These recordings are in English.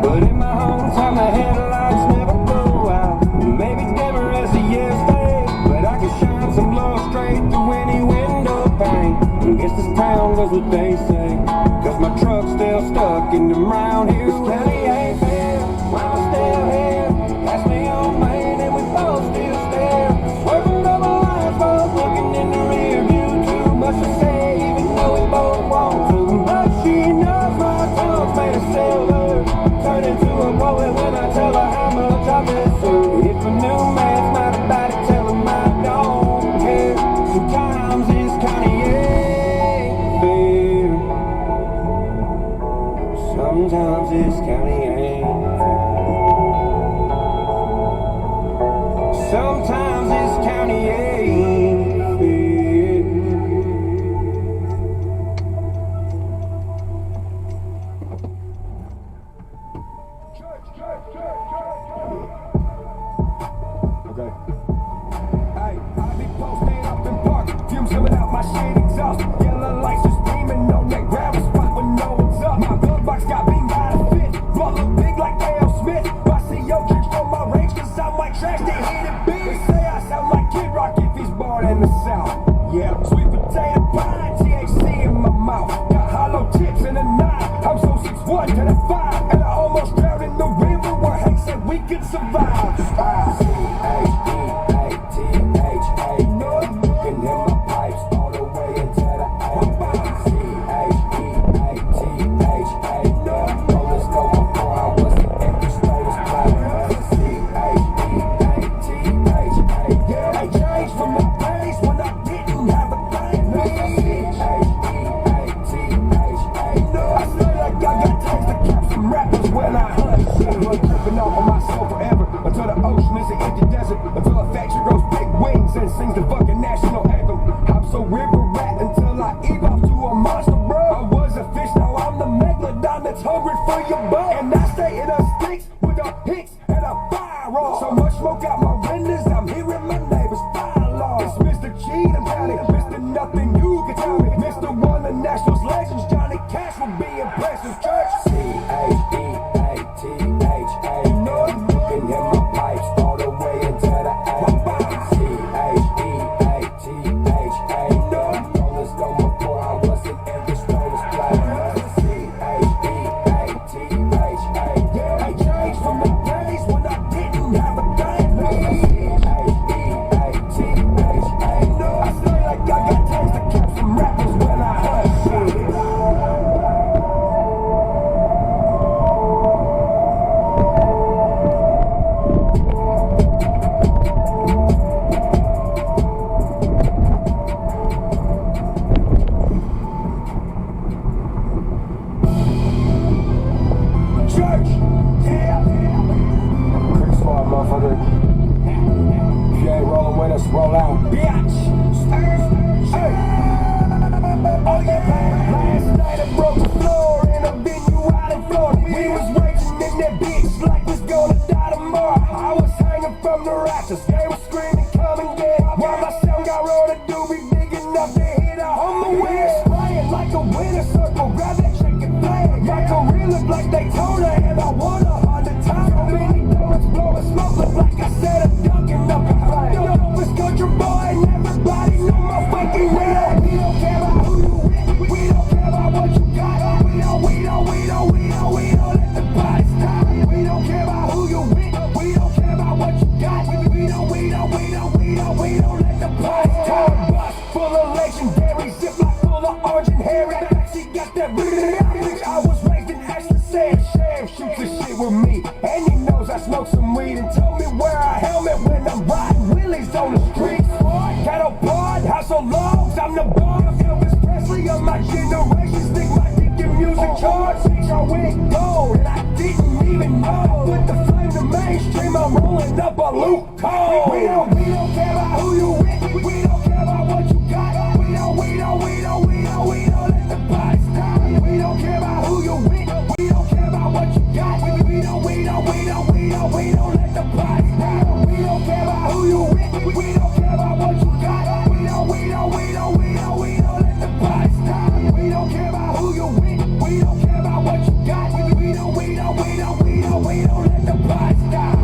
But in my hometown the headlights never go. what they say, cause my truck's still stuck in them round here. This county ain't fair, I'm still here. Pass me on, man, and we both still stare. Swerving double lines, both looking in the rear view. Too much to say, even though we both want to. But she knows my tongue's made of silver. Turn into a poet when I tell her how much I miss her. If a new man's mad about it, tell him I don't care. Sometimes this county ain't fair. Sometimes this county ain't fair. Sometimes this county ain't fair. Okay. Hey, I be posted up in park, fumes coming out my shit exhaust. Yellow lights just beaming on that gravel spot when no one's up. My glove box got beamed by a fit, blood look big like A.L. Smith. I see your tricks from my range, cause I'm like trash, they hit it big. They say I sound like Kid Rock if he's born in the South. Yeah, sweet potato pie, THC in my mouth. Got hollow tips and a knife, I'm so 6'1" to the 5. And I almost drowned in the river where Hank said we could survive. Sings the fucking national anthem. I'm so river rat until I evolve to a monster, bro. I was a fish, now I'm the megalodon that's hungry for your butt. And I stay in a sticks with a hicks and a firearm. So much smoke out my windows, I'm hearing my neighbors fire alarm. It's Mr. Cheat, I'm counting, Mr. Nothing you can tell me. Mr. One of National's legends, Johnny Cash will be impressive. Church. C-H-E-A-T-H-A. You know you can hear my pipes all the way into the A. Roll out, bitch. Hey. Oh yeah. Last night I broke the floor in a venue out in Florida. We was raging in that bitch like it's gonna die tomorrow. I was hanging from the rafters, they was screaming, come and get it. While my sound got rolled a doobie big enough to hit a humble with. Spraying like a winter circle, grab that chicken flag. My career look like Daytona and I won 100 times. So many donuts blowing smoke, look like I said a dunking up a flag. Country boy and everybody know my fucking name. We don't care about who you with, we don't care about what you got. We don't let the bodies stop. We don't care about who you with, we don't care about what you got. We don't let the bodies stop. Bus full of legendary, ziplock full of orange and hairy. She got that bitch. I was raised in Ashland, Sam shoots the shit with me, and he knows I smoke some weed and told me wear a helmet when I'm riding wheelies on the street. Cattle pod, house of logs, I'm the boss. Elvis Presley of my generation, stick my dick in music charts. I went gold and I didn't even know. Put the flame to mainstream, I'm rolling up a loop code. We don't care about who you with, we don't care about what you got. We don't let the body stop. We don't care about who you with, we don't care about what you got. We don't let the body stop. We don't care about who you with, we don't care about what you got. We don't let the body stop. We don't care about who you with, we don't care about what you got. We don't let the body stop.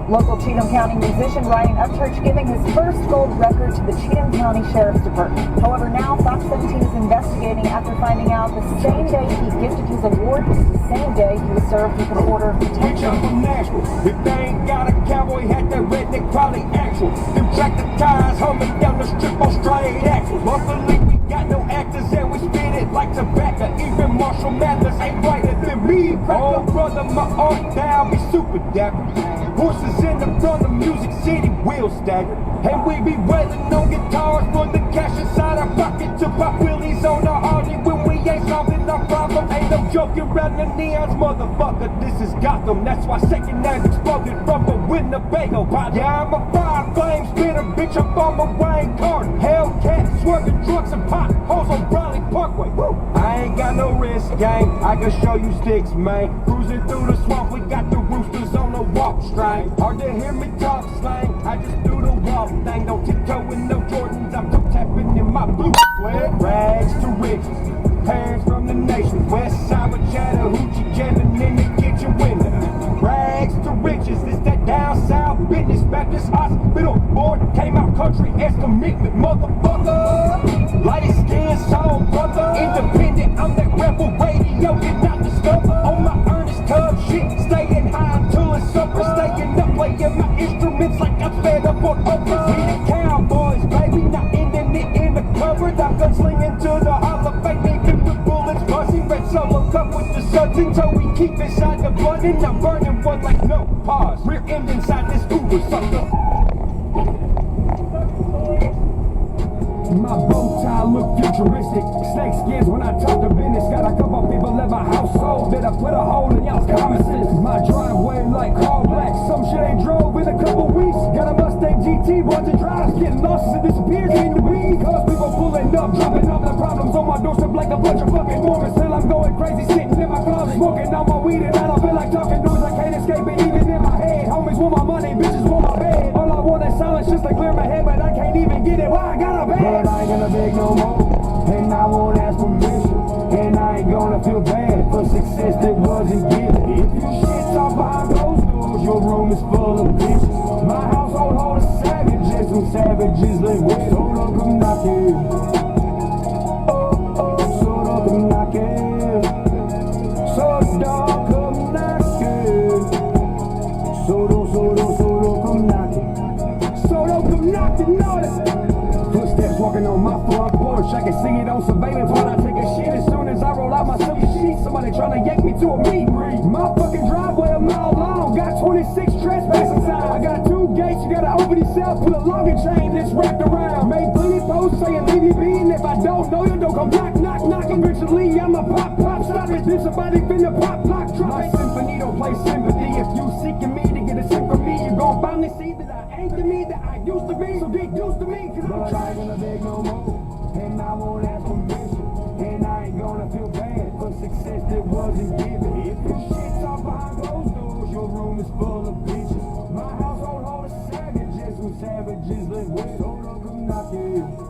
Local Cheatham County musician Ryan Upchurch giving his first gold record to the Cheatham County Sheriff's Department. However, now Fox 17 is investigating after finding out the same day he gifted his award was the same day he was served with an order of detention. From Nashville. If they ain't got a cowboy hat, that redneck probably actual. Them tractor tires humming down the strip on straight axles. Luckily we got no actors and we spin it like tobacco. Even Marshall Mathers ain't brighter than me. Oh brother, my art down be super dapper. Horses in the front of Music City wheel stagger. And we be wailing on guitars for the cash inside our pocket to pop wheelies on our Harley when we ain't solving our problem. Ain't no joking around the neons, motherfucker. This is Gotham. That's why second hand exploded from a Winnebago. Yeah, I'm a fire flame spitter, bitch. I'm on my Wayne Carter. Hellcat swerving trucks and potholes on Bradley Parkway. Woo. I ain't got no wrist gang. I can show you sticks, man. Cruising through the swamp, we got the roosters on the walk string. Hard to hear me talk slang. I just do the walk thing. Don't tiptoe with no Jordans. I'm toe tapping in my blue sweat. Rags to riches. Parents from the nation. West side with Chattahoochee jamming in the kitchen window. Rags to riches. It's that down south business Baptist hospital. Board came out country as commitment, motherfucker. Light skin soul brother. Independent. I'm that rebel radio. Get out the scope. On my Ernest Tubb shit. Staying high until it's over. Staying up playing my instruments like I'm fed up on Oprah. We the cowboys, baby. Not ending it in the cupboard. I'm gunslinging to the Hall of Fame. Even with bullets buzzing. Red solo cup with the suds until we keep inside the blood. And I'm burning one like no pause. Rear end inside this Uber sucker. My bow tie look futuristic. Snake skins when I talk to business. Got a couple people in my household that I put a hole in y'all's common sense. My driveway like Carl Black. Some shit ain't drove in a couple weeks. Got a Mustang GT, runs and drives, getting lost and disappears. Came to be cause people pulling up, dropping off the problems on my doorstep like a bunch of fucking Mormons. Till I'm going crazy, sitting in my closet, smoking all my weed, and I don't feel like talking noise. I can't escape it even in my head. Homies want my money, bitches want my bed. All I want is silence just to clear my head, but I can't even get it. Why I got a bed? But I ain't gonna beg no more, and I won't ask permission, and I ain't gonna feel bad for success that wasn't given. If you shit talk behind those doors, your room is full of bitches. My household hold a savages, some savages live with. So don't come knocking, so don't come knocking, so don't come knocking, so don't come knocking, so don't come knocking, notice. Footsteps walking on my front porch. I can see it on surveillance when I take a shit. As soon as I roll out my silky sheet, somebody trying to yank me to a meet and greet. My fucking driveway a mile long, got 26 trespassing signs. I got 2 gates, you gotta open these cells, put a longer chain that's wrapped around. Made plenty posts saying leave me be, and if I don't know you, don't come knock, knock, knock. Eventually I'ma pop, pop, stop it. Then somebody finna pop, lock, drop it. My symphony don't play sympathy. If you seeking me to get a sim from me, you gon' finally see that I ain't the me that I used to be. So get used to me, cause I'm trying to beg no more, and I won't ask permission, and I ain't gonna feel bad for success that wasn't given. If you shit talk behind closed doors, your room is full of bitches. My household hold a savages, some savages live with. So don't come knocking.